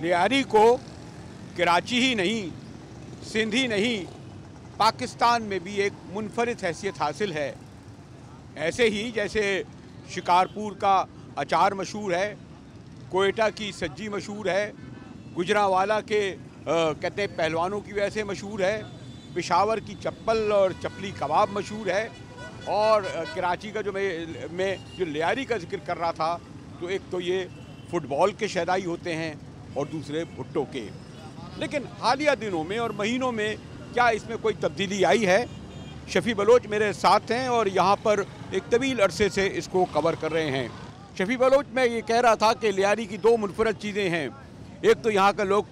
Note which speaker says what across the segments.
Speaker 1: लियारी को कराची ही नहीं, सिंध ही नहीं, पाकिस्तान में भी एक मुनफरिद हैसियत हासिल है। ऐसे ही जैसे शिकारपुर का अचार मशहूर है, कोयटा की सज्जी मशहूर है, गुजरांवाला के कहते हैं पहलवानों की वजह से मशहूर है, पेशावर की चप्पल और चपली कबाब मशहूर है, और कराची का जो मैं जो लियारी का जिक्र कर रहा था, तो एक तो ये फुटबॉल के शहदाई होते हैं और दूसरे भुट्टो के। लेकिन हालिया दिनों में और महीनों में क्या इसमें कोई तब्दीली आई है? शफ़ी बलोच मेरे साथ हैं और यहाँ पर एक तवील अरसे से इसको कवर कर रहे हैं। शफ़ी बलोच, मैं ये कह रहा था कि लियारी की दो मुनफरद चीज़ें हैं। एक तो यहाँ के लोग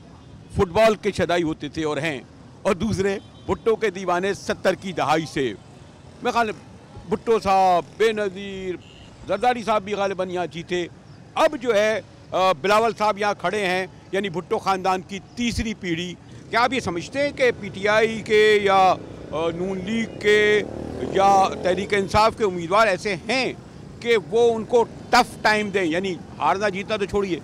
Speaker 1: फुटबॉल के शदाई होते थे और हैं, और दूसरे भुट्टो के दीवाने 70 की दहाई से। मैं ख्याल भुट्टो साहब, बेनज़ीर, जरदारी साहब भी गालिबन यहाँ जीते। अब जो है बिलावल साहब यहाँ खड़े हैं, यानी भुट्टो ख़ानदान की तीसरी पीढ़ी। क्या आप ये समझते हैं कि पीटीआई के या नून लीग के या तहरीक इंसाफ के उम्मीदवार ऐसे हैं कि वो उनको टफ टाइम दें, यानी हारना जीतना तो छोड़िए?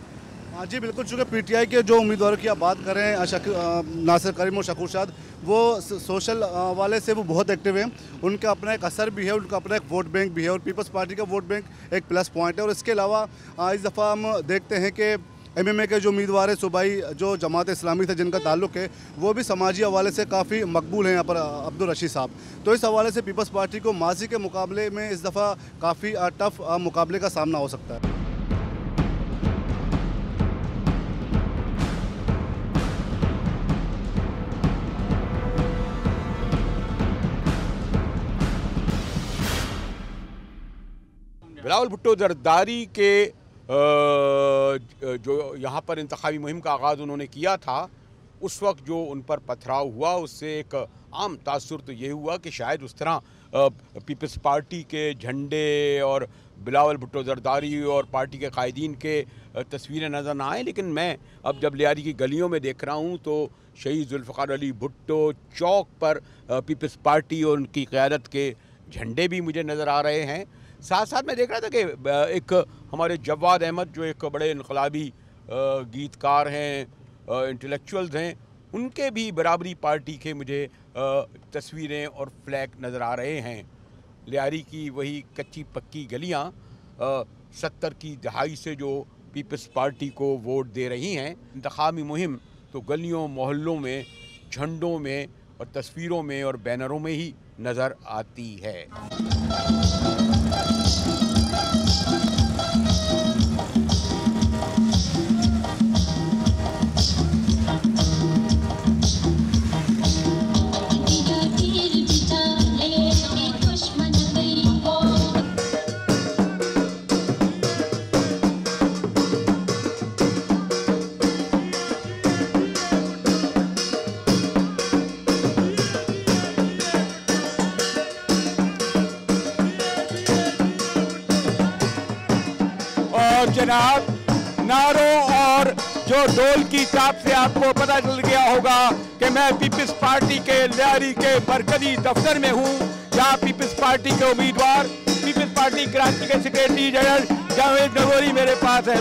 Speaker 2: हाँ जी बिल्कुल, चूँकि पीटीआई के जो उम्मीदवारों की आप बात कर रहे हैं, नासिर करीम और शकूर शाद, वो सोशल वाले से वो बहुत एक्टिव हैं। उनका अपना एक असर भी है, उनका अपना एक वोट बैंक भी है, और पीपल्स पार्टी का वोट बैंक एक प्लस पॉइंट है। और इसके अलावा इस दफ़ा हम देखते हैं कि एमएमए के जो उम्मीदवार है सूबाई जो जमात इस्लामी से जिनका ताल्लुक़ है, वो भी समाजी हवाले से काफ़ी मकबूल हैं यहाँ पर, अब्दुल रशीद साहब। तो इस हवाले से पीपल्स पार्टी को माजी के मुकाबले में इस दफ़ा काफ़ी टफ मुकाबले का सामना हो सकता है।
Speaker 1: बिलावल भुट्टो जरदारी के जो यहाँ पर इंतखाबी मुहिम का आगाज़ उन्होंने किया था, उस वक्त जो उन पर पथराव हुआ, उससे एक आम तासुर तो ये हुआ कि शायद उस तरह पीपल्स पार्टी के झंडे और बिलावल भुट्टो जरदारी और पार्टी के कायदीन के तस्वीरें नज़र ना आए। लेकिन मैं अब जब लियारी की गलियों में देख रहा हूँ तो शहीद जुल्फ़िकार अली भुट्टो चौक पर पीपल्स पार्टी और उनकी क़यादत के झंडे भी मुझे नज़र आ रहे हैं। साथ साथ मैं देख रहा था कि एक हमारे जवाद अहमद, जो एक बड़े इनकलाबी गीतकार हैं, इंटेलेक्चुअल्स हैं, उनके भी बराबरी पार्टी के मुझे तस्वीरें और फ्लैग नज़र आ रहे हैं। लियारी की वही कच्ची पक्की गलियां 70 की दहाई से जो पीपल्स पार्टी को वोट दे रही हैं। इंतखाबी मुहिम तो गलियों मोहल्लों में, झंडों में और तस्वीरों में और बैनरों में ही नज़र आती है। जनाब, नारों और जो ढोल की चाप से आपको पता चल गया होगा कि मैं पीपल्स पार्टी के लियारी के मरकजी दफ्तर में हूँ, जहाँ पीपल्स पार्टी के उम्मीदवार, पीपल्स पार्टी कराची के सेक्रेटरी जनरल जावेद नगोरी मेरे पास है।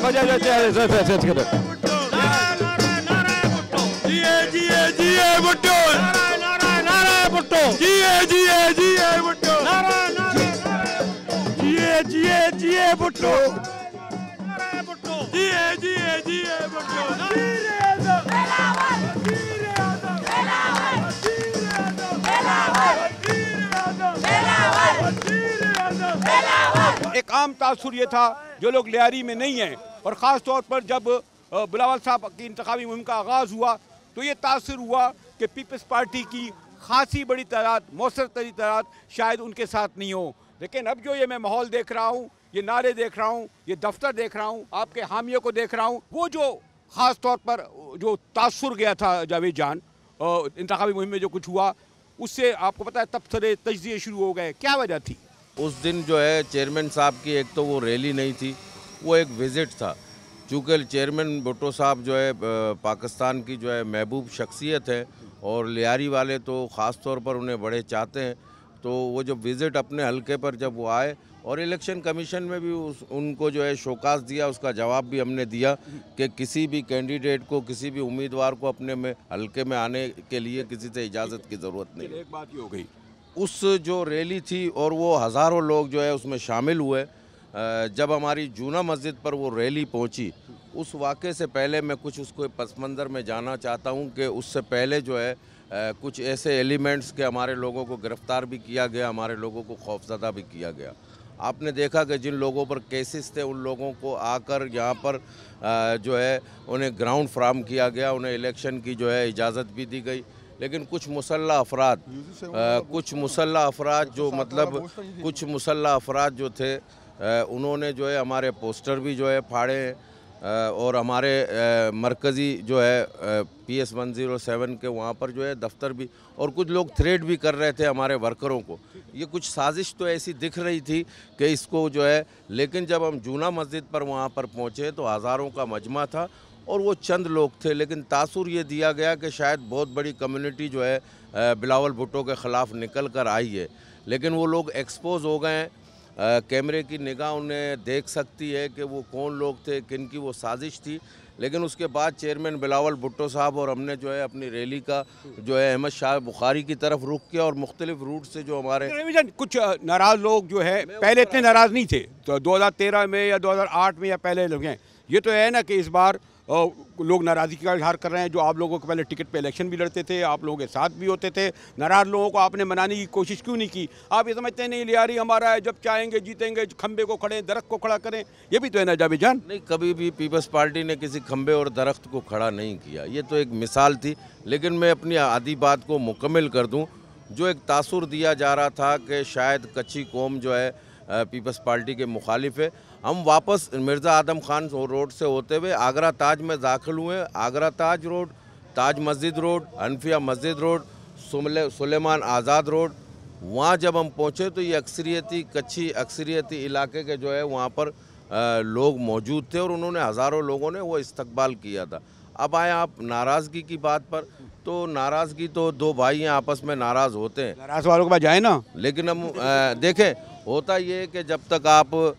Speaker 1: एक आम तासुर ये था, जो लोग लियारी में नहीं हैं, और ख़ास तौर पर जब बिलावल साहब की इंतखाबी मुहिम का आगाज़ हुआ, तो ये तासुर हुआ कि पीपल्स पार्टी की खासी बड़ी तादाद, मौसर तरी तादाद शायद उनके साथ नहीं हो। लेकिन अब जो ये मैं माहौल देख रहा हूँ, ये नारे देख रहा हूँ, ये दफ्तर देख रहा हूँ, आपके हामियों को देख रहा हूँ, वो जो ख़ास तौर पर जो तासुर गया था जावेद जान, इंतखाबी मुहिम में जो कुछ हुआ, उससे आपको पता है तबसरे तजज़िये शुरू हो गए। क्या वजह थी?
Speaker 3: उस दिन जो है चेयरमैन साहब की एक तो वो रैली नहीं थी, वो एक विज़िट था। चूँकि चेयरमैन भुट्टो साहब जो है पाकिस्तान की जो है महबूब शख्सियत है, और लियारी वाले तो ख़ास तौर पर उन्हें बड़े चाहते हैं, तो वो जो विज़िट अपने हलके पर जब वो आए और इलेक्शन कमीशन में भी उनको जो है शोकास दिया, उसका जवाब भी हमने दिया कि किसी भी कैंडिडेट को, किसी भी उम्मीदवार को अपने में हलके में आने के लिए किसी से इजाज़त की ज़रूरत नहीं।
Speaker 1: एक बात ये हो गई,
Speaker 3: उस जो रैली थी और वो हज़ारों लोग जो है उसमें शामिल हुए, जब हमारी जूना मस्जिद पर वो रैली पहुंची, उस वाक़े से पहले मैं कुछ उसको पस मंज़र में जाना चाहता हूं कि उससे पहले जो है कुछ ऐसे एलिमेंट्स के हमारे लोगों को गिरफ़्तार भी किया गया, हमारे लोगों को खौफज़दा भी किया गया। आपने देखा कि जिन लोगों पर केसेस थे उन लोगों को आकर यहाँ पर जो है उन्हें ग्राउंड फ्राहम किया गया, उन्हें इलेक्शन की जो है इजाज़त भी दी गई। लेकिन कुछ मुसल्ला अफराद जो थे उन्होंने जो है हमारे पोस्टर भी जो है फाड़े हैं और हमारे मरकज़ी जो है PS 107 के वहाँ पर जो है दफ्तर भी, और कुछ लोग थ्रेट भी कर रहे थे हमारे वर्करों को। ये कुछ साजिश तो ऐसी दिख रही थी कि इसको जो है, लेकिन जब हम जूना मस्जिद पर वहाँ पर पहुँचे तो हज़ारों का मजमा था और वो चंद लोग थे, लेकिन तासुर ये दिया गया कि शायद बहुत बड़ी कम्युनिटी जो है बिलावल भुट्टो के ख़िलाफ़ निकल कर आई है। लेकिन वो लोग एक्सपोज हो गए हैं, कैमरे की निगाह उन्हें देख सकती है कि वो कौन लोग थे, किन की वो साजिश थी। लेकिन उसके बाद चेयरमैन बिलावल भुट्टो साहब और हमने जो है अपनी रैली का जो है अहमद शाह बुखारी की तरफ रुख किया और मुख्तलिफ रूट से जो हमारे
Speaker 1: कुछ नाराज़ लोग जो है पहले इतने नाराज़ नहीं थे, तो 2013 में या 2008 में या पहले लोग हैं। ये तो है ना कि इस बार लोग नाराज़गी का इजहार कर रहे हैं। जो आप लोगों के पहले टिकट पे इलेक्शन भी लड़ते थे, आप लोगों के साथ भी होते थे, नाराज़ लोगों को आपने मनाने की कोशिश क्यों नहीं की? आप ये समझते नहीं लियारी हमारा है, जब चाहेंगे जीतेंगे, खंबे को खड़े दरख्त को खड़ा करें, ये भी तो है ना जावेद जान?
Speaker 3: नहीं, कभी भी पीपल्स पार्टी ने किसी खंबे और दरख्त को खड़ा नहीं किया, ये तो एक मिसाल थी। लेकिन मैं अपनी आधी बात को मुकम्मल कर दूँ, जो एक तासुर दिया जा रहा था कि शायद कच्ची कौम जो है पीपल्स पार्टी के मुखालिफ है। हम वापस मिर्ज़ा आदम खान रोड से होते हुए आगरा ताज में दाखिल हुए। आगरा ताज रोड, ताज मस्जिद रोड, हनफिया मस्जिद रोड, सुलेमान आज़ाद रोड, वहाँ जब हम पहुँचे तो ये अक्सरियती इलाके के जो है वहाँ पर लोग मौजूद थे और उन्होंने हज़ारों लोगों ने वो इस्तकबाल किया था। अब आए आप नाराज़गी की बात पर, तो नाराज़गी तो दो भाई हैं, आपस में नाराज़ होते हैं,
Speaker 1: नाराज़ वालों के पास जाए ना।
Speaker 3: लेकिन हम देखें, होता ये है कि जब तक आप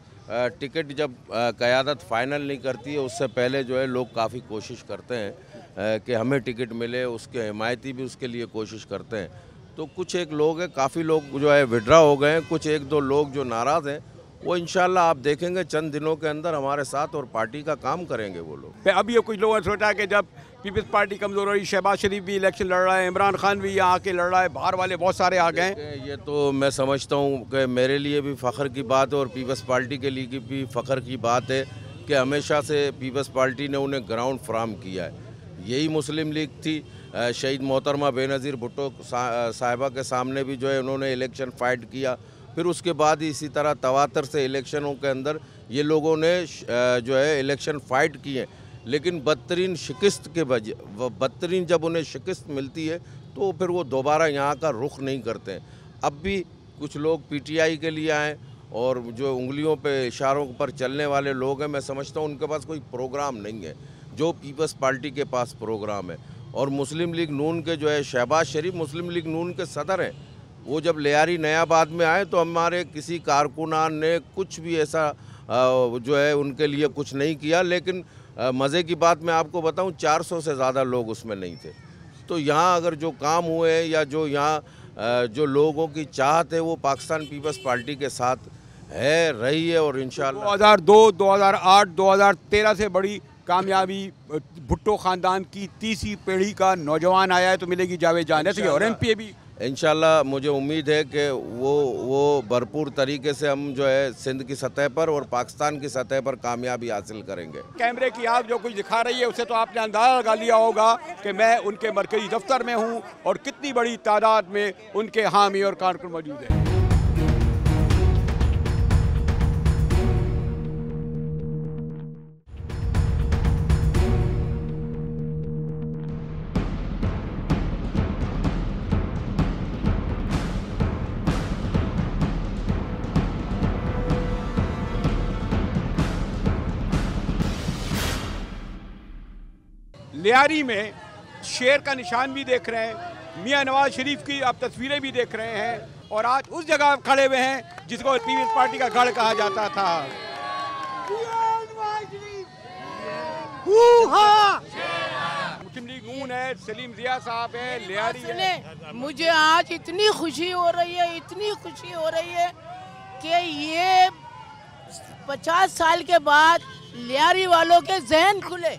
Speaker 3: टिकट जब क़यादत फ़ाइनल नहीं करती है उससे पहले जो है लोग काफ़ी कोशिश करते हैं कि हमें टिकट मिले, उसके हिमायती भी उसके लिए कोशिश करते हैं। तो कुछ एक लोग हैं, काफ़ी लोग जो है विड्रा हो गए हैं, कुछ एक दो लोग जो नाराज़ हैं वो इंशाल्लाह आप देखेंगे चंद दिनों के अंदर हमारे साथ और पार्टी का काम करेंगे वो लोग।
Speaker 1: अब ये कुछ लोगों ने सोचा कि जब पीपल्स पार्टी कमज़ोर रही, शहबाज शरीफ भी इलेक्शन लड़ रहा है, इमरान खान भी यहाँ आके लड़ रहा है, बाहर वाले बहुत सारे आ गए।
Speaker 3: ये तो मैं समझता हूँ कि मेरे लिए भी फ़ख्र की बात है और पीपल्स पार्टी के लिए भी फ़ख्र की बात है कि हमेशा से पीपल्स पार्टी ने उन्हें ग्राउंड फ्राहम किया है। यही मुस्लिम लीग थी, शहीद मोहतरमा बेनज़ीर भुट्टो साहिबा के सामने भी जो है उन्होंने इलेक्शन फ़ाइट किया। फिर उसके बाद इसी तरह तवातर से इलेक्शनों के अंदर ये लोगों ने जो है इलेक्शन फ़ाइट किए, लेकिन बदतरीन जब उन्हें शिकस्त मिलती है तो फिर वो दोबारा यहाँ का रुख नहीं करते हैं। अब भी कुछ लोग PTI के लिए आए और जो उंगलियों पे इशारों पर चलने वाले लोग हैं, मैं समझता हूँ उनके पास कोई प्रोग्राम नहीं है जो पीपल्स पार्टी के पास प्रोग्राम है। और मुस्लिम लीग नून के जो है शहबाज शरीफ मुस्लिम लीग नून के सदर हैं, वो जब लियारी नयाबाद में आए तो हमारे किसी कारकुनान ने कुछ भी ऐसा जो है उनके लिए कुछ नहीं किया। लेकिन मज़े की बात मैं आपको बताऊं, 400 से ज़्यादा लोग उसमें नहीं थे। तो यहाँ अगर जो काम हुए या जो यहाँ जो लोगों की चाहत है वो पाकिस्तान पीपल्स पार्टी के साथ है, रही है और इंशाल्लाह
Speaker 1: 2002, 2008, 2013 से बड़ी कामयाबी भुट्टो ख़ानदान की तीसरी पीढ़ी का नौजवान आया है तो मिलेगी जावेद जान है और MPA भी
Speaker 3: इंशाल्लाह। मुझे उम्मीद है कि वो भरपूर तरीके से हम जो है सिंध की सतह पर और पाकिस्तान की सतह पर कामयाबी हासिल करेंगे।
Speaker 1: कैमरे की आग जो कुछ दिखा रही है उससे तो आपने अंदाज़ा लगा लिया होगा कि मैं उनके मरकज़ी दफ्तर में हूँ और कितनी बड़ी तादाद में उनके हामी और कारकुन मौजूद हैं। लियारी में शेर का निशान भी देख रहे हैं, मियां नवाज शरीफ की आप तस्वीरें भी देख रहे हैं और आज उस जगह खड़े हुए हैं जिसको पीपल्स पार्टी का गढ़ कहा जाता था। मुस्लिम लीग नून है, सलीम ज़िया साहब है, लियारी है।
Speaker 4: मुझे आज इतनी खुशी हो रही है, इतनी खुशी हो रही है कि ये 50 साल के बाद लियारी वालों के जहन खुले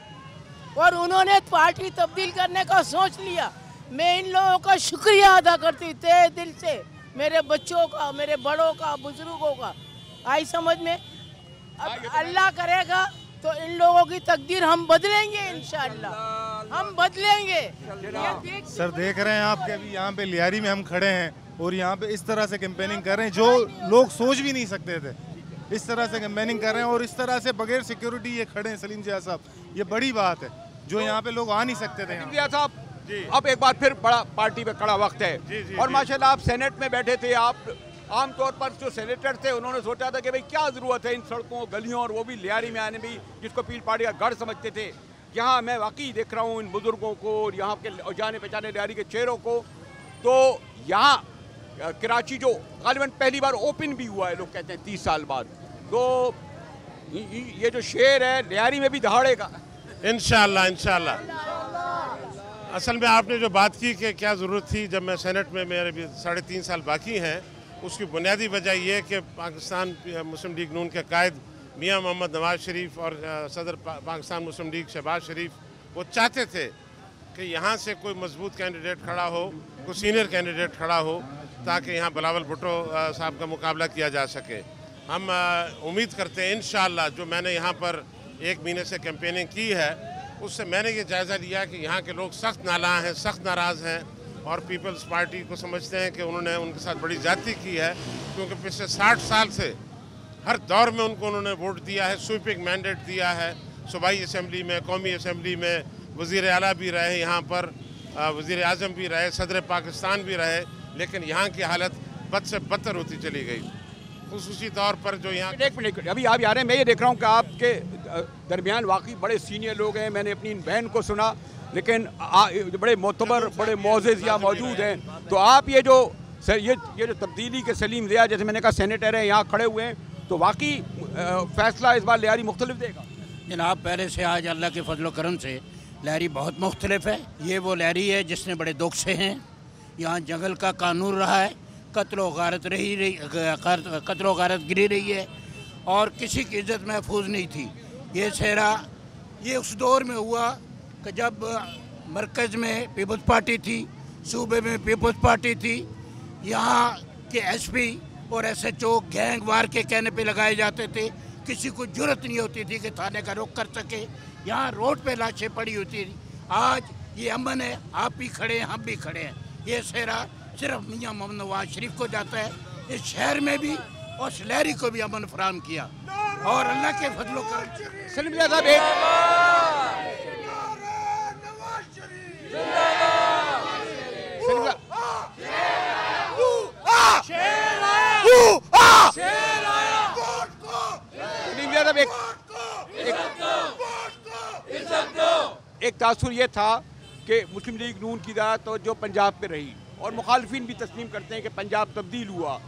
Speaker 4: और उन्होंने पार्टी तब्दील करने का सोच लिया। मैं इन लोगों का शुक्रिया अदा करती तहे दिल से, मेरे बच्चों का, मेरे बड़ों का, बुजुर्गों का। आई समझ में? अब अल्लाह करेगा तो इन लोगों की तकदीर हम बदलेंगे, इंशाअल्लाह हम बदलेंगे।
Speaker 5: सर देख रहे हैं आप कि अभी यहाँ पे लियारी में हम खड़े हैं और यहाँ पे इस तरह से कैंपेनिंग कर रहे हैं जो लोग सोच भी नहीं सकते थे। इस तरह से कैंपेनिंग कर रहे हैं और इस तरह से बगैर सिक्योरिटी ये खड़े हैं सलीम ज़िया साहब, ये बड़ी बात है जो यहाँ पे लोग आ नहीं सकते थे।
Speaker 1: ज़िया साहब अब एक बार फिर बड़ा पार्टी पे खड़ा वक्त है और माशाल्लाह आप सेनेट में बैठे थे। आप आमतौर पर जो सेनेटर थे उन्होंने सोचा था कि भाई क्या ज़रूरत है इन सड़कों गलियों और वो भी लियारी में आने भी, जिसको पीपल्स पार्टी का गढ़ समझते थे। यहाँ मैं वाकई देख रहा हूँ इन बुजुर्गों को और यहाँ के जाने पहचाने लियारी के चेहरों को। तो यहाँ कराची जो गालिबन पहली बार ओपन भी हुआ है, लोग कहते हैं 30 साल बाद, तो ये जो शेर है लियारी में भी दहाड़ेगा
Speaker 6: इंशाअल्लाह। इंशाअल्लाह असल में आपने जो बात की कि क्या ज़रूरत थी, जब मैं सेनेट में मेरे भी 3.5 साल बाकी हैं, उसकी बुनियादी वजह यह है कि पाकिस्तान मुस्लिम लीग नून के कायद मियां मोहम्मद नवाज शरीफ और सदर पाकिस्तान मुस्लिम लीग शहबाज शरीफ वो चाहते थे कि यहाँ से कोई मजबूत कैंडिडेट खड़ा हो, कोई सीनियर कैंडिडेट खड़ा हो, ताकि यहाँ बिलावल भुट्टो साहब का मुकाबला किया जा सके। हम उम्मीद करते हैं इंशाअल्लाह, जो मैंने यहाँ पर 1 महीने से कैंपेनिंग की है उससे मैंने ये जायज़ा लिया कि यहाँ के लोग सख्त नालाँ हैं, सख्त नाराज़ हैं और पीपल्स पार्टी को समझते हैं कि उन्होंने उनके साथ बड़ी ज़्यादती की है, क्योंकि पिछले 60 साल से हर दौर में उन्होंने वोट दिया है, स्वीपिंग मैंडेट दिया है। सूबाई असम्बली में, कौमी असम्बली में वज़ीर आला भी रहे, यहाँ पर वज़ीर आज़म भी रहे, सदर पाकिस्तान भी रहे, लेकिन यहाँ की हालत बद से बदतर होती चली गई। खुसूसी तौर पर जो यहाँ
Speaker 1: एक मिनट अभी आप आ रहे हैं, मैं ये देख रहा हूँ कि आपके दरमियान वाकई बड़े सीनियर लोग हैं। मैंने अपनी बहन को सुना, लेकिन बड़े मोतबर, बड़े मोअज़्ज़िज़ यहाँ मौजूद हैं। तो आप ये जो तब्दीली के सलीम ज़िया जैसे मैंने कहा सेनेटर हैं, यहाँ खड़े हुए हैं, तो वाकई फैसला इस बार लियारी मुख्तलिफ देगा।
Speaker 7: जनाब पहले से आज अल्लाह के फजल करम से लियारी बहुत मुख्तलिफ है। ये वो लियारी है जिसने बड़े दुख से हैं। यहाँ जंगल का कानून रहा है, कत्ल गारत गिरी रही है और किसी की इज्जत महफूज नहीं थी। ये सहरा ये उस दौर में हुआ कि जब मरकज़ में पीपल्स पार्टी थी, सूबे में पीपल्स पार्टी थी। यहाँ के एसपी और एसएचओ गैंग वार के कहने पे लगाए जाते थे, किसी को जुर्रत नहीं होती थी कि थाने का रुख कर सके। यहाँ रोड पे लाशें पड़ी होती थी। आज ये अमन है, आप भी खड़े हैं, हम भी खड़े हैं। ये सहरा सिर्फ मियां मोहम्मद नवाज शरीफ को जाता है, इस शहर में भी और शहरी को भी अमन फराहम किया और अल्लाह के फजलों का
Speaker 1: सलीम ज़िया साहब एक तासुर ये था कि मुस्लिम लीग नून की ज़्यादा तवज्जो पंजाब पे रही और मुखालफिन भी तस्लीम करते हैं कि पंजाब तब्दील हुआ,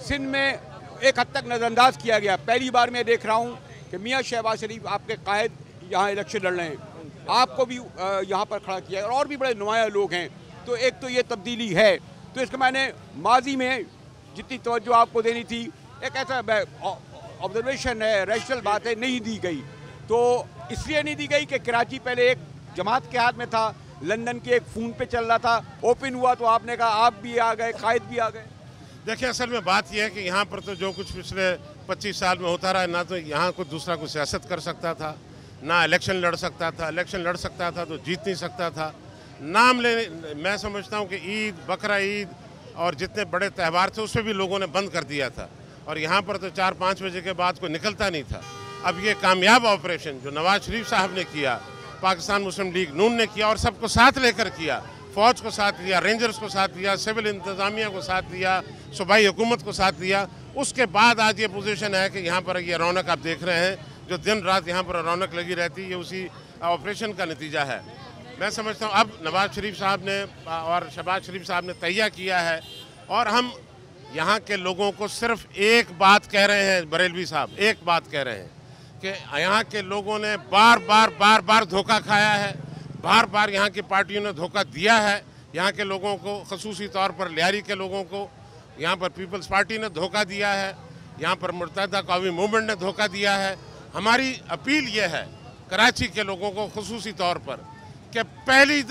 Speaker 1: सिंध में एक हद तक नज़रअंदाज किया गया। पहली बार मैं देख रहा हूँ कि मियां शहबाज शरीफ आपके कायद यहाँ इलेक्शन लड़ रहे हैं, आपको भी यहाँ पर खड़ा किया और भी बड़े नुमाया लोग हैं। तो एक तो ये तब्दीली है, तो इसका मैंने माजी में जितनी तवज्जो आपको देनी थी, एक ऐसा ऑब्जर्वेशन है, रैशनल बात है, नहीं दी गई। तो इसलिए नहीं दी गई कि कराची पहले एक जमात के हाथ में था, लंदन के एक फ़ोन पे चल रहा था, ओपन हुआ तो आपने कहा आप भी आ गए, कायद भी आ गए।
Speaker 6: देखिए असल में बात यह है कि यहाँ पर तो जो कुछ पिछले 25 साल में होता रहा, ना तो यहाँ कोई दूसरा कोई सियासत कर सकता था, ना इलेक्शन लड़ सकता था। इलेक्शन लड़ सकता था तो जीत नहीं सकता था। नाम ले, मैं समझता हूँ कि ईद, बकरा ईद और जितने बड़े त्यौहार थे उसमें भी लोगों ने बंद कर दिया था और यहाँ पर तो 4-5 बजे के बाद कोई निकलता नहीं था। अब ये कामयाब ऑपरेशन जो नवाज शरीफ साहब ने किया, पाकिस्तान मुस्लिम लीग नून ने किया और सबको साथ लेकर किया, फ़ौज को साथ लिया, रेंजर्स को साथ लिया, सिविल इंतज़ामिया को साथ लिया, सूबाई हुकूमत को साथ लिया, उसके बाद आज ये पोजीशन है कि यहाँ पर ये रौनक आप देख रहे हैं, जो दिन रात यहाँ पर रौनक लगी रहती है, ये उसी ऑपरेशन का नतीजा है। मैं समझता हूँ अब नवाज शरीफ साहब ने और शहबाज शरीफ साहब ने तैयार किया है, और हम यहाँ के लोगों को सिर्फ एक बात कह रहे हैं, बरेलवी साहब एक बात कह रहे हैं कि यहाँ के लोगों ने बार बार धोखा खाया है, बार बार यहाँ की पार्टियों ने धोखा दिया है यहाँ के लोगों को, खसूसी तौर पर लियारी के लोगों को। यहाँ पर पीपल्स पार्टी ने धोखा दिया है, यहाँ पर मुत्तहिदा कौमी मूवमेंट ने धोखा दिया है। हमारी अपील ये है कराची के लोगों को खसूसी तौर पर कि पहली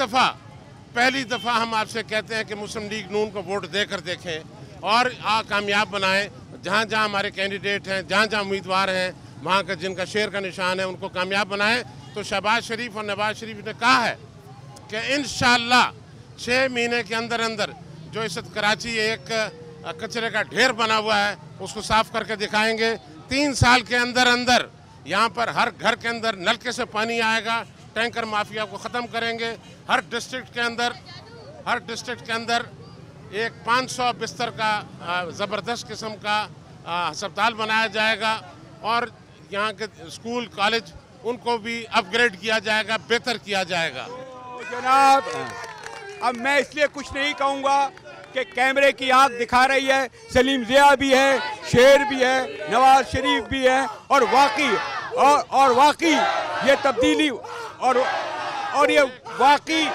Speaker 6: दफ़ा हम आपसे कहते हैं कि मुस्लिम लीग नून को वोट देकर देखें और कामयाब बनाएं। जहाँ जहाँ हमारे कैंडिडेट हैं, जहाँ जहाँ उम्मीदवार हैं, वहाँ का जिनका शेर का निशान है, उनको कामयाब बनाएं। तो शहबाज शरीफ और नवाज शरीफ ने कहा है कि इंशाअल्लाह 6 महीने के अंदर अंदर जो इस कराची एक कचरे का ढेर बना हुआ है उसको साफ करके दिखाएंगे। 3 साल के अंदर अंदर यहाँ पर हर घर के अंदर नलके से पानी आएगा, टैंकर माफिया को ख़त्म करेंगे। हर डिस्ट्रिक्ट के अंदर एक 500 बिस्तर का ज़बरदस्त किस्म का अस्पताल बनाया जाएगा, और यहाँ के स्कूल कॉलेज उनको भी अपग्रेड किया जाएगा, बेहतर किया जाएगा।
Speaker 1: जनाब, अब मैं इसलिए कुछ नहीं कहूँगा कि कैमरे की आंख दिखा रही है, सलीम ज़िया भी है, शेर भी है, नवाज शरीफ भी है, और वाकई ये तब्दीली और ये वाकई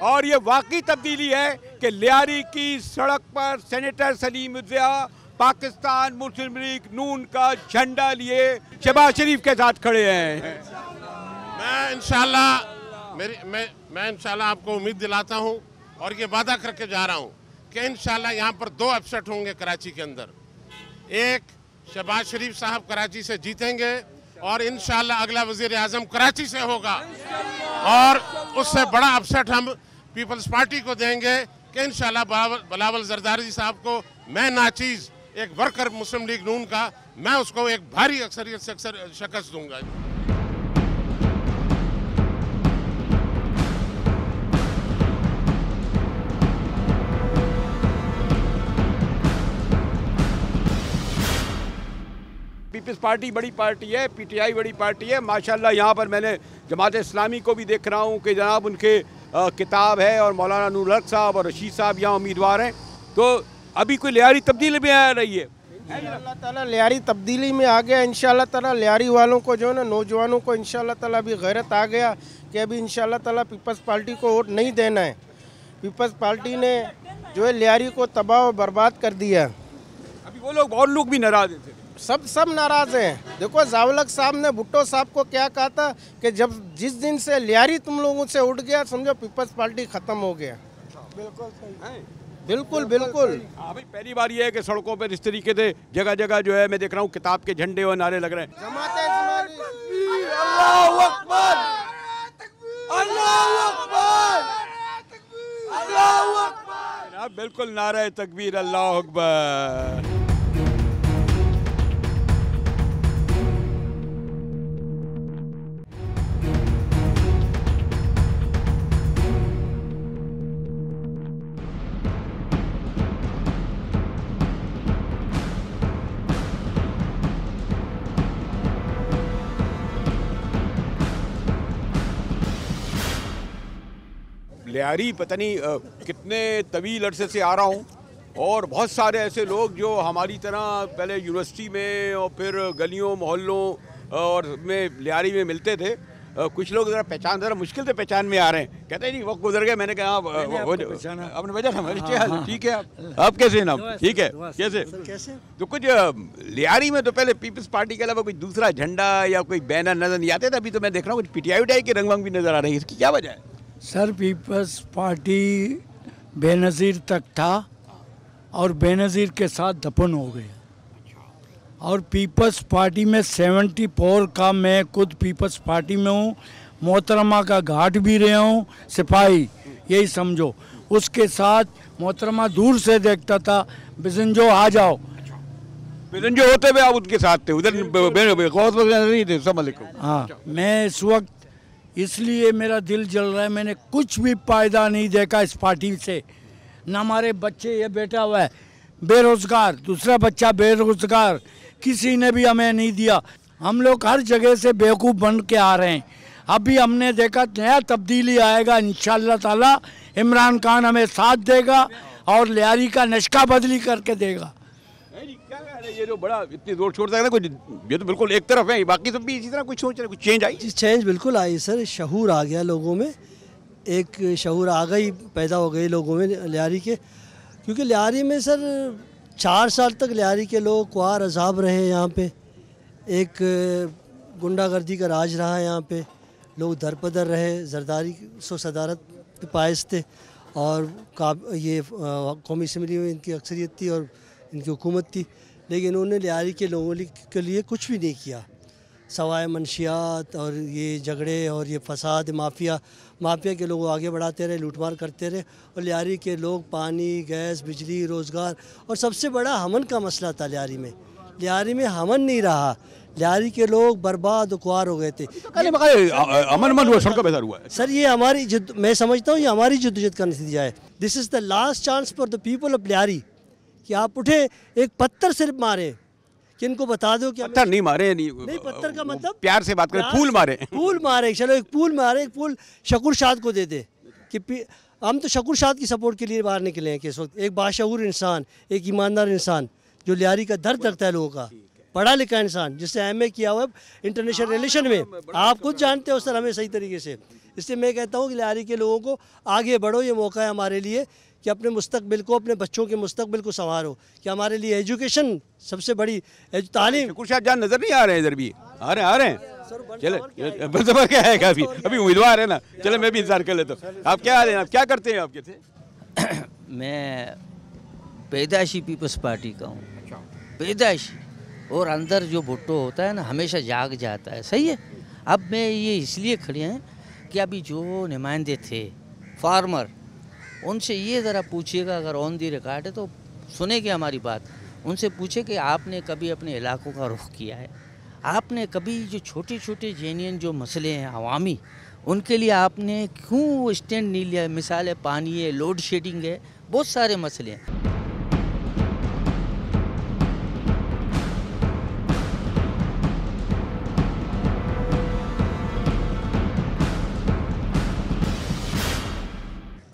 Speaker 1: और ये वाकई तब्दीली है कि लियारी की सड़क पर सेनेटर सलीम ज़िया पाकिस्तान मुस्लिम लीग नून का झंडा लिए शहबाज शरीफ के साथ खड़े हैं।
Speaker 6: मैं इंशाल्लाह आपको उम्मीद दिलाता हूं और ये वादा करके जा रहा हूं कि इंशाल्लाह यहाँ पर 2 अपसेट होंगे कराची के अंदर। एक, शहबाज शरीफ साहब कराची से जीतेंगे और इंशाल्लाह अगला वजीर आजम कराची से होगा, और उससे बड़ा अपसेट हम पीपल्स पार्टी को देंगे कि इंशाल्लाह बिलावल जरदारी साहब को, मैं नाचीज़ एक वर्कर मुस्लिम लीग नून का, मैं उसको एक भारी अक्सरियत से शिकस्त दूंगा।
Speaker 1: पीपल्स पार्टी बड़ी पार्टी है, पीटीआई बड़ी पार्टी है माशाल्लाह। यहाँ पर मैंने जमात इस्लामी को भी देख रहा हूँ कि जनाब उनके किताब है, और मौलाना नूर हक साहब और रशीद साहब यहाँ उम्मीदवार हैं। तो अभी कोई लियारी तब्दीली में आ रही है,
Speaker 8: इंशाअल्लाह ताला लियारी तब्दीली में आ गया। इंशाअल्लाह ताला लियारी वालों को जो है ना, नौजवानों को इंशाअल्लाह ताला अभी गैरत आ गया कि अभी इंशाअल्लाह ताला पीपल्स पार्टी को वोट नहीं देना है। पीपल्स पार्टी ने जो है लियारी को तबाह और बर्बाद कर दिया।
Speaker 1: अभी वो लोग और लोग भी नाराज थे,
Speaker 8: सब नाराज़ हैं। देखो जावलक साहब ने भुट्टो साहब को क्या कहा था कि जिस दिन से लियारी तुम लोगों से उठ गया, समझो पीपल्स पार्टी ख़त्म हो गया। बिल्कुल
Speaker 1: हाँ भाई, पहली बार ये है कि सड़कों पर इस तरीके से जगह जगह जो है मैं देख रहा हूँ किताब के झंडे और नारे लग रहे हैं।
Speaker 9: अल्लाहू अकबर, अल्लाहू अकबर, अल्लाहू अकबर।
Speaker 1: बिल्कुल नारा तकबीर, अल्लाहू अकबर। लियारी पता नहीं कितने तवील अरसे से आ रहा हूँ, और बहुत सारे ऐसे लोग जो हमारी तरह पहले यूनिवर्सिटी में और फिर गलियों मोहल्लों और में लियारी में मिलते थे। कुछ लोग ज़रा मुश्किल से पहचान में आ रहे हैं, कहते हैं नहीं वक्त गुजर गए। मैंने कहा आपने वजह था, ठीक है आप कैसे हैं? नाम ठीक है, कैसे? तो कुछ लियारी में तो पहले पीपल्स पार्टी के अलावा कोई दूसरा झंडा या कोई बैनर नजर नहीं आते थे। अभी तो मैं देख रहा हूँ कुछ पीटीआई के रंग भी नजर आ रही है, इसकी क्या वजह है?
Speaker 10: सर पीपल्स पार्टी बेनज़ीर तक था और बेनज़ीर के साथ दफन हो गया, और पीपल्स पार्टी में 74 का मैं खुद पीपल्स पार्टी में हूँ, मोहतरमा का घाट भी रहा हूँ, सिपाही यही समझो। उसके साथ मोहतरमा दूर से देखता था, बिजनजो आ जाओ,
Speaker 1: बिजनजो होते हुए आप उनके साथ थे, उधर नहीं थे।
Speaker 10: हाँ, मैं इस वक्त इसलिए मेरा दिल जल रहा है, मैंने कुछ भी फायदा नहीं देखा इस पार्टी से। न हमारे बच्चे, ये बेटा हुआ है बेरोज़गार, दूसरा बच्चा बेरोज़गार, किसी ने भी हमें नहीं दिया। हम लोग हर जगह से बेवकूफ़ बन के आ रहे हैं। अभी हमने देखा नया तब्दीली आएगा इंशाअल्लाह ताला, इमरान खान हमें साथ देगा और लियारी का नक्शा बदली करके देगा।
Speaker 1: ये जो बड़ा इतनी जोर छोड़ता है ना, कुछ ये तो बिल्कुल एक तरफ है, बाकी सब भी इसी तरह कुछ सोच रहे, कुछ चेंज आई?
Speaker 11: चेंज बिल्कुल आई सर, शऊर आ गया लोगों में, एक शऊर आ गई, पैदा हो गई लोगों में लियारी के। क्योंकि लियारी में सर 4 साल तक लियारी के लोग ख्वार अजाब रहे, यहाँ पे एक गुंडागर्दी का राज रहा है, यहाँ पे लोग दरपदर रहे, जरदारी सो सदारत पे पायस थे और ये कौमी असम्बली में इनकी अक्सरियत थी और इनकी हुकूमत थी, लेकिन उन्होंने लियारी के लोगों के लिए कुछ भी नहीं किया सवाए मंशियात और ये झगड़े और ये फसाद माफिया के लोग आगे बढ़ाते रहे, लूटमार करते रहे। और लियारी के लोग पानी, गैस, बिजली, रोज़गार और सबसे बड़ा हमन का मसला था लियारी में हमन नहीं रहा, लियारी के लोग बर्बाद खुआर हो गए थे।
Speaker 1: अमन हुआ, सड़कों पे हुआ है
Speaker 11: सर, ये हमारी मैं समझता हूँ ये हमारी जद्दोजहद का नतीजा है। This is the last chance for the people of Lyari कि आप उठे, एक पत्थर सिर्फ मारे कि इनको बता दो कि
Speaker 1: पत्थर नहीं मारे, नहीं
Speaker 11: पत्थर का मतलब
Speaker 1: प्यार से बात करें, फूल मारे, चलो एक फूल शकुर शाद को दे दे कि हम तो शकुर शाद की सपोर्ट के लिए बाहर निकले हैं कि इस वक्त एक बाशऊर इंसान, एक ईमानदार इंसान जो लियारी का दर्द रखता है लोगों का, पढ़ा लिखा इंसान जिससे MA किया हुआ है इंटरनेशनल रिलेशन में, आप खुद जानते हो सर हमें सही तरीके से। इसलिए मैं कहता हूँ कि लियारी के लोगों को आगे बढ़ो, ये मौका है हमारे लिए कि अपने मुस्तकबिल को, अपने बच्चों के मुस्तकबिल को संवारो, कि हमारे लिए एजुकेशन सबसे बड़ी तालीम। कुछ जान नजर नहीं आ रहे हैं, इधर भी आ रहे हैं चले बस क्या है, अभी उम्मीदवार है ना, चले मैं भी इंतजार कर लेता हूँ। आप क्या आप क्या करते हैं, आप क्या थे?
Speaker 12: मैं पैदाइशी पीपल्स पार्टी का हूँ, पैदाइशी, और अंदर जो भुट्टो होता है ना हमेशा जाग जाता है, सही है। अब मैं ये इसलिए खड़े हैं कि अभी जो नुमाइंदे थे फार्मर, उनसे ये ज़रा पूछिएगा, अगर ऑन दी रिकॉर्ड है तो सुनेंगे हमारी बात, उनसे पूछे कि आपने कभी अपने इलाकों का रुख किया है, आपने कभी जो छोटे छोटे जेन्युइन जो मसले हैं अवामी, उनके लिए आपने क्यों स्टैंड नहीं लिया? मिसाल है पानी है, लोड शेडिंग है, बहुत सारे मसले हैं।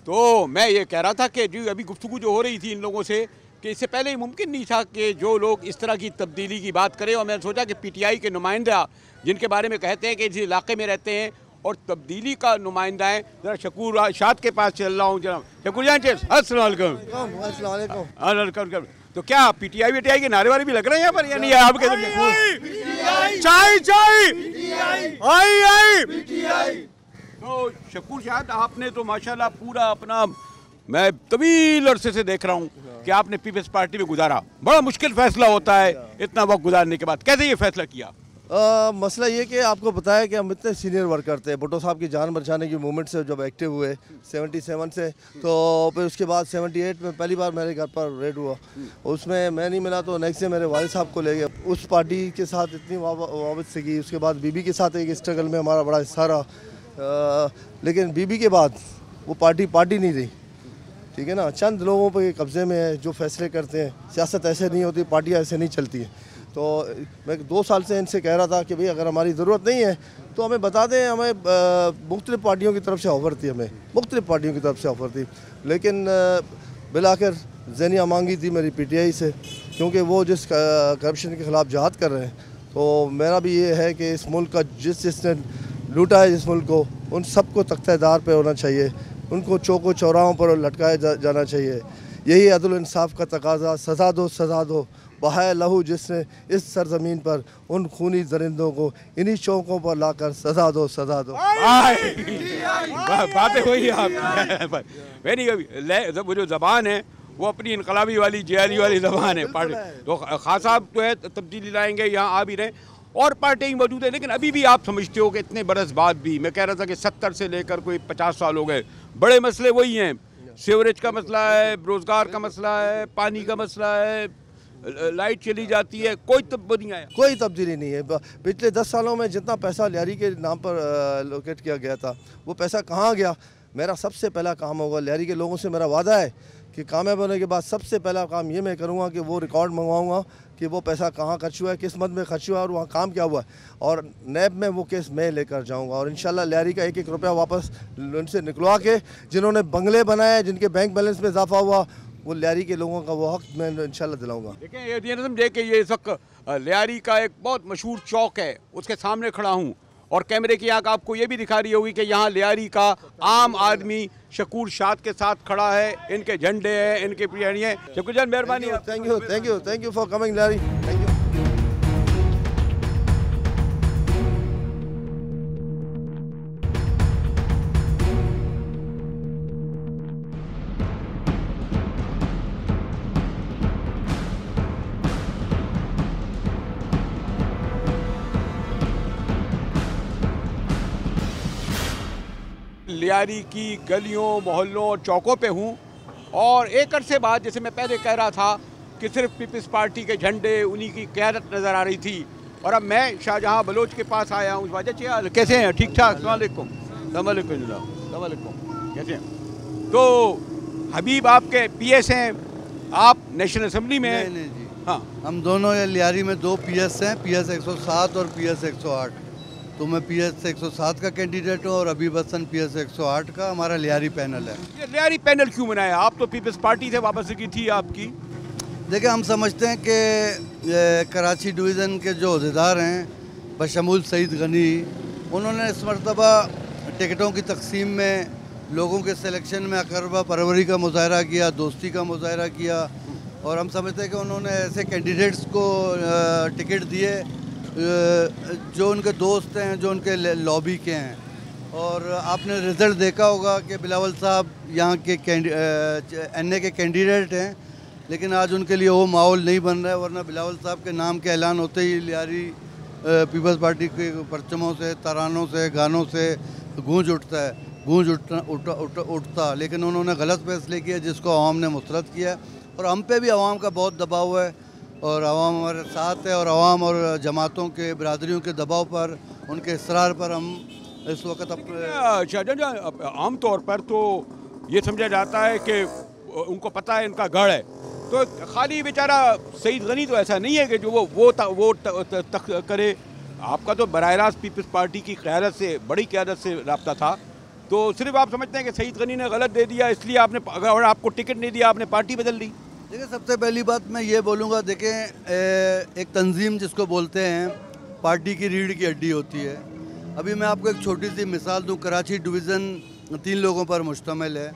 Speaker 1: तो मैं ये कह रहा था कि जो अभी गुफ्तगू जो हो रही थी इन लोगों से, कि इससे पहले ही मुमकिन नहीं था कि जो लोग इस तरह की तब्दीली की बात करें, और मैंने सोचा कि PTI के नुमाइंदा जिनके बारे में कहते हैं कि इस इलाके में रहते हैं और तब्दीली का नुमाइंदा है, ज़रा शकुर शाद के पास चल रहा हूँ। जरा शकुर जान, अस्सलाम वालेकुम। तो क्या PTI के नारे वारे भी लग रहे हैं यहाँ पर, या नहीं? आपके तो शकुर शाद, आपने तो माशाल्लाह पूरा अपना, मैं तवील अरसे से देख रहा हूँ कि आपने पीपल्स पार्टी में गुजारा, बड़ा मुश्किल फैसला होता है इतना वक्त गुजारने के बाद, कैसे ये फैसला किया?
Speaker 13: मसला ये कि आपको पता है कि हम इतने सीनियर वर्कर थे, भुट्टो साहब की जान बचाने की मूवमेंट से जब एक्टिव हुए 77 से, तो फिर उसके बाद 78 में पहली बार मेरे घर पर रेड हुआ, उसमें मैं नहीं मिला तो नेक्स्ट डे मेरे वालिद साहब को ले गए। उस पार्टी के साथ इतनी वाबस्तगी, उसके बाद बीबी के साथ एक स्ट्रगल में हमारा बड़ा हिस्सा रहा, लेकिन बीबी के बाद वो पार्टी नहीं रही, ठीक है ना, चंद लोगों पे कब्ज़े में है जो फैसले करते हैं। सियासत ऐसे नहीं होती, पार्टियाँ ऐसे नहीं चलती हैं। तो मैं 2 साल से इनसे कह रहा था कि भाई अगर हमारी ज़रूरत नहीं है तो हमें बता दें, हमें मुख्तलिफ़ पार्टियों की तरफ से ऑफ़र थी, हमें मुख्तलिफ़ पार्टियों की तरफ से ऑफ़र थी, लेकिन बिलाखिर ज़निया मांगी थी मेरी PTI से, क्योंकि वो जिस करप्शन के ख़िलाफ़ जहाद कर रहे हैं। तो मेरा भी ये है कि इस मुल्क का जिसने लूटा है जिस मुल्क को, उन सबको तख्तेदार पे होना चाहिए, उनको चौकों चौराहों पर लटकाया जाना चाहिए। यही अदल इंसाफ का तकाजा, सज़ा दो बहाए लहू जिसने इस सरजमीन पर उन खूनी दरिंदों को इन्हीं चौकों पर लाकर सज़ा दो।
Speaker 1: बातें हुई आप वो जो ज़बान है वो अपनी इनकलाबी वाली, जिहादी वाली ज़बान है पार्टी। तो खास साहब जो है तब्दीली लाएंगे, यहाँ आ भी रहे और पार्टी मौजूद है, लेकिन अभी भी आप समझते हो कि इतने बरस बाद भी, मैं कह रहा था कि 70 से लेकर कोई 50 साल हो गए, बड़े मसले वही हैं, सीवरेज का मसला है, रोज़गार का मसला है, पानी का मसला है, लाइट चली जाती है, कोई तब्दीली नहीं आया,
Speaker 13: कोई तब्दीली नहीं है। पिछले 10 सालों में जितना पैसा लियारी के नाम पर लोकेट किया गया था, वो पैसा कहाँ गया? मेरा सबसे पहला काम होगा, लियारी के लोगों से मेरा वादा है कि कामयाब होने के बाद सबसे पहला काम ये मैं करूँगा कि वो रिकॉर्ड मंगवाऊँगा कि वो पैसा कहाँ खर्च हुआ है, किस मद में खर्च हुआ है और वहाँ काम क्या हुआ है। और नैब में वो केस मैं लेकर जाऊँगा और इंशाल्लाह लियारी का 1-1 रुपया वापस उनसे निकलवा के, जिन्होंने बंगले बनाए, जिनके बैंक बैलेंस में इजाफा हुआ, वो लियारी के लोगों का वो हक मैं इंशाल्लाह दिलाऊंगा।
Speaker 1: देखिए ये इस वक्त लियारी का एक बहुत मशहूर चौक है, उसके सामने खड़ा हूँ और कैमरे की आंख आपको ये भी दिखा रही होगी कि यहाँ लियारी का आम आदमी शकूर शाद के साथ खड़ा है, इनके झंडे हैं, इनके पियानी है। शकूर जान मेहरबानी।
Speaker 13: Thank you for coming Lyari. Thank you.
Speaker 1: Lyari की गलियों, मोहल्लों और चौकों पे हूँ और एक अरसे बाद, जैसे मैं पहले कह रहा था कि सिर्फ पीपल्स पार्टी के झंडे, उन्हीं की क़यादत नज़र आ रही थी, और अब मैं शाहजहाँ बलोच के पास आया हूँ। वाजह कैसे हैं? ठीक ठाक। अस्सलाम वालेकुम। कैसे हैं? तो हबीब आपके PS हैं, आप नेशनल असम्बली में हैं?
Speaker 14: नहीं जी,
Speaker 1: हाँ,
Speaker 14: हम दोनों लियारी में 2 PS हैं, PS 107 और PS 108। तो मैं PS 107 का कैंडिडेट हूँ और हबीब हसन PS 108 का। हमारा लियारी पैनल है।
Speaker 1: ये लियारी पैनल क्यों बनाया? आप तो पीपल्स पार्टी से वापसी थी आपकी।
Speaker 14: देखिए, हम समझते हैं कि कराची डिवीज़न के जो अहदेदार हैं बशमूल सईद गनी, उन्होंने इस मरतबा टिकटों की तकसीम में लोगों के सिलेक्शन में अकरबा परवरी का मुजाहरा किया, दोस्ती का मुजाहरा किया, और हम समझते हैं कि उन्होंने ऐसे कैंडिडेट्स को टिकट दिए जो उनके दोस्त हैं, जो उनके लॉबी के हैं। और आपने रिज़ल्ट देखा होगा कि बिलावल साहब यहाँ के NA के कैंडिडेट हैं, लेकिन आज उनके लिए वो माहौल नहीं बन रहा है, वरना बिलावल साहब के नाम के ऐलान होते ही लियारी पीपल्स पार्टी के परचमों से, तरानों से, गानों से गूंज उठता। लेकिन उन्होंने गलत फैसले किए जिसको अवाम ने मुस्तरद किया है, और हम पे भी अवाम का बहुत दबाव है और अवाम हमारे साथ है, और अवाम और जमातों के, बरादरियों के दबाव पर, उनके इसरार पर हम इस वक्त अपने
Speaker 1: आम तौर पर तो ये समझा जाता है कि उनको पता है इनका गढ़ है, तो खाली बेचारा सईद गनी तो ऐसा नहीं है कि जो वो करे। आपका तो बराह रास्त पीपल्स पार्टी की क़यादत से, बड़ी क़यादत से रब्ता था, तो सिर्फ आप समझते हैं कि सईद गनी ने गलत दे दिया, इसलिए आपने, अगर आपको टिकट नहीं दिया, आपने पार्टी बदल दी?
Speaker 14: देखिए, सबसे पहली बात मैं ये बोलूँगा, देखें, एक तंजीम जिसको बोलते हैं पार्टी की रीढ़ की हड्डी होती है। अभी मैं आपको एक छोटी सी मिसाल दूँ। कराची डिवीज़न 3 लोगों पर मुश्तमिल है।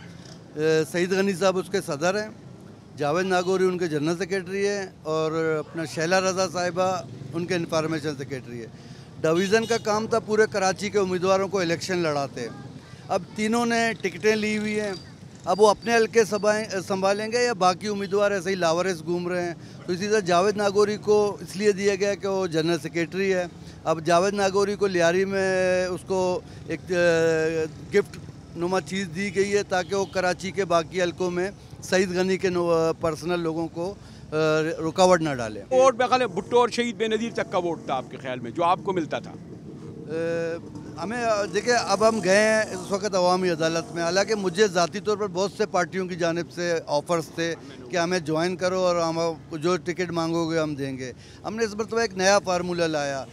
Speaker 14: सईद गनी साहब उसके सदर हैं, जावेद नागौरी उनके जनरल सेक्रेटरी है, और अपना शैला रज़ा साहिबा उनके इंफॉर्मेशन सेक्रेटरी है। डिवीज़न का काम था पूरे कराची के उम्मीदवारों को इलेक्शन लड़ाते। अब तीनों ने टिकटें ली हुई हैं, अब वो अपने हल्के संभालेंगे या बाकी उम्मीदवार ऐसे ही लावारिस घूम रहे हैं। तो इसी तरह जावेद नागौरी को इसलिए दिया गया कि वो जनरल सेक्रेटरी है। अब जावेद नागौरी को लियारी में उसको एक गिफ्ट नुमा चीज़ दी गई है ताकि वो कराची के बाकी हल्कों में सईद गनी के पर्सनल लोगों को रुकावट ना डाले।
Speaker 1: वोट बगल भुट्टो और शहीद बेनज़ीर तक का वोट था आपके ख्याल में जो आपको मिलता था?
Speaker 14: हमें देखिए, अब हम गए हैं इस वक्त अवामी अदालत में। हालांकि मुझे ज़ाती तौर पर बहुत से पार्टियों की जानिब से ऑफ़र्स थे कि हमें ज्वाइन करो और हम जो टिकट मांगोगे हम देंगे। हमने इस मरतबा एक नया फार्मूला लाया।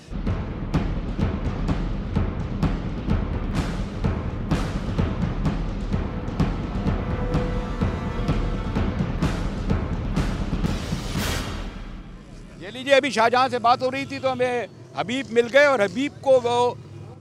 Speaker 1: ये लीजिए, अभी शाहजहाँ से बात हो रही थी तो हमें हबीब मिल गए, और हबीब को वो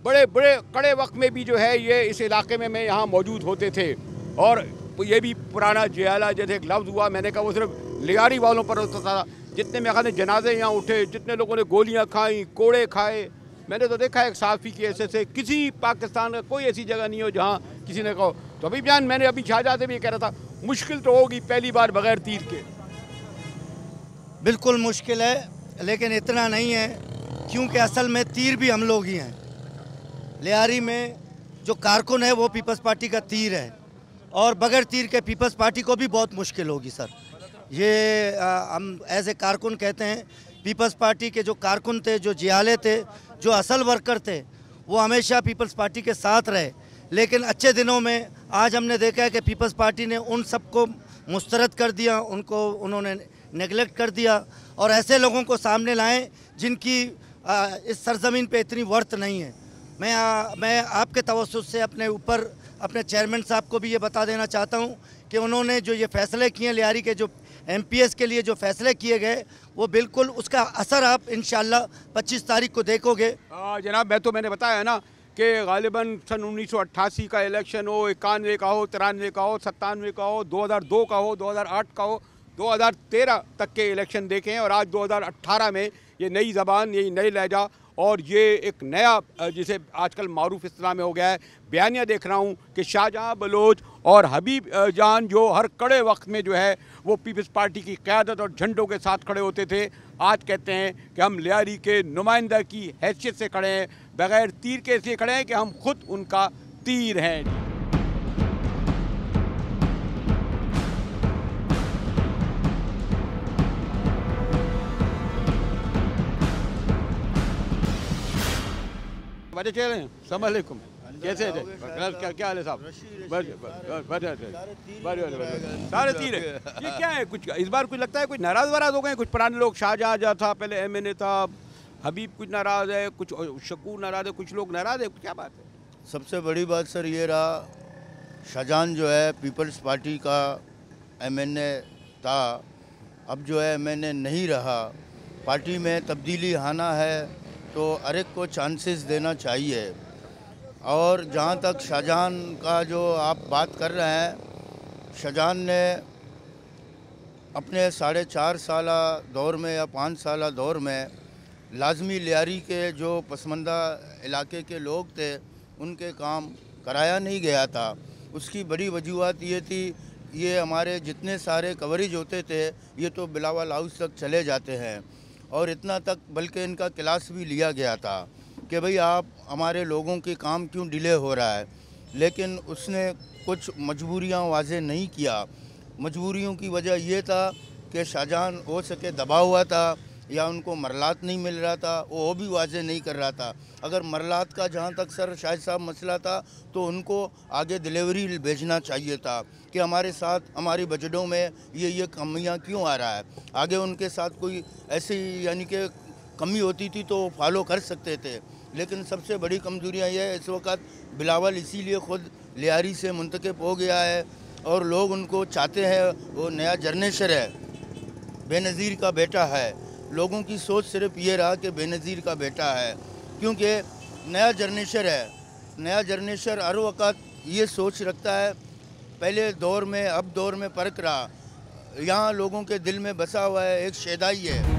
Speaker 1: बड़े बड़े कड़े वक्त में भी जो है ये इस इलाके में यहाँ मौजूद होते थे, और ये भी पुराना जियाला जैसे एक लफ्ज़ हुआ, मैंने कहा वो सिर्फ लियारी वालों पर होता था। जितने मेरे ख्याल जनाजे यहाँ उठे, जितने लोगों ने गोलियाँ खाई, कोड़े खाए, मैंने तो देखा है एक साफ़ी की ऐसे किसी पाकिस्तान का कोई ऐसी जगह नहीं हो जहाँ किसी ने कहो। तो अभी जान, मैंने अभी शाहजहाँ से भी कह रहा था, मुश्किल तो होगी पहली बार बगैर तीर के।
Speaker 15: बिल्कुल मुश्किल है, लेकिन इतना नहीं है, क्योंकि असल में तीर भी हम लोग ही हैं। लियारी में जो कारकुन है वो पीपल्स पार्टी का तीर है, और बगैर तीर के पीपल्स पार्टी को भी बहुत मुश्किल होगी सर। ये हम एज ए कारकुन कहते हैं, पीपल्स पार्टी के जो कारकुन थे, जो जियाले थे, जो असल वर्कर थे, वो हमेशा पीपल्स पार्टी के साथ रहे। लेकिन अच्छे दिनों में आज हमने देखा है कि पीपल्स पार्टी ने उन सबको मुस्तरद कर दिया, उन्होंने नेगलेक्ट कर दिया और ऐसे लोगों को सामने लाएं जिनकी इस सरजमीन पे इतनी वर्थ नहीं है। मैं आपके तवज्जुह से अपने चेयरमैन साहब को भी ये बता देना चाहता हूँ कि उन्होंने जो ये फैसले किए लियारी के जो MPS के लिए जो फैसले किए गए वो बिल्कुल उसका असर आप इंशाल्लाह 25 तारीख को देखोगे।
Speaker 1: जनाब मैंने बताया ना कि गालिबन सन 1988 का इलेक्शन हो, 91 का हो, 93 का हो, 97 का हो, 2002 का हो, 2008 का हो, 2013 तक के इलेक्शन देखे हैं और आज 2018 में ये नई ज़बान, ये नई लहजा और ये एक नया जिसे आजकल मारूफ इस तरह में हो गया है बयानिया देख रहा हूँ कि शाहजहां बलोच और हबीब जान जो हर कड़े वक्त में जो है वो पीपल्स पार्टी की क़यादत और झंडों के साथ खड़े होते थे, आज कहते हैं कि हम लियारी के नुमाइंदा की हैसियत से खड़े हैं, बग़ैर तीर के इसलिए खड़े हैं कि हम खुद उनका तीर हैं। बड़े चेहरे हैं, सलामुअलैकुम, कैसे थे? क्या हाल है साहब? सारे तीर है। ये क्या है? कुछ इस बार कुछ लगता है कुछ नाराज़ हो गए कुछ पुराने लोग। शाहजहां था पहले MNA था, हबीब कुछ नाराज़ है, कुछ शकूर नाराज़ है, कुछ लोग नाराज़ है, क्या बात है?
Speaker 16: सबसे बड़ी बात सर ये रहा, शाहजहां जो है पीपल्स पार्टी का MNA था, अब जो है MNA नहीं रहा। पार्टी में तब्दीली आना है तो हर एक को चांसेस देना चाहिए। और जहाँ तक शाहजहां का जो आप बात कर रहे हैं, शाहजहां ने अपने 4.5 साल दौर में या 5 साल दौर में लाजमी लियारी के जो पसमानदा इलाके के लोग थे उनके काम कराया नहीं गया था। उसकी बड़ी वजूहत ये थी, ये हमारे जितने सारे कवरेज होते थे ये तो बिलावल हाउस तक चले जाते हैं और इतना तक बल्कि इनका क्लास भी लिया गया था कि भाई आप हमारे लोगों के काम क्यों डिले हो रहा है। लेकिन उसने कुछ मजबूरियां वाज़े नहीं किया। मजबूरियों की वजह ये था कि शाहजहां हो सके दबा हुआ था या उनको मरलात नहीं मिल रहा था, वो भी वाज़े नहीं कर रहा था। अगर मरलात का जहाँ तक सर शाहिद साहब मसला था तो उनको आगे डिलीवरी भेजना चाहिए था कि हमारे साथ हमारी बजटों में ये कमियाँ क्यों आ रहा है। आगे उनके साथ कोई ऐसी यानी कि कमी होती थी तो फॉलो कर सकते थे। लेकिन सबसे बड़ी कमज़ोरियाँ ये है इस वक्त बिलावल इसीलिए ख़ुद लियारी से मुंतखब हो गया है और लोग उनको चाहते हैं। वो नया जनरेशन है, बेनज़ीर का बेटा है। लोगों की सोच सिर्फ ये रहा कि बेनज़ीर का बेटा है, क्योंकि नया जनरेशन है। नया जनरेशन हर वक्त ये सोच रखता है, पहले दौर में अब दौर में फ़र्क रहा। यहाँ लोगों के दिल में बसा हुआ है एक शैदाई है।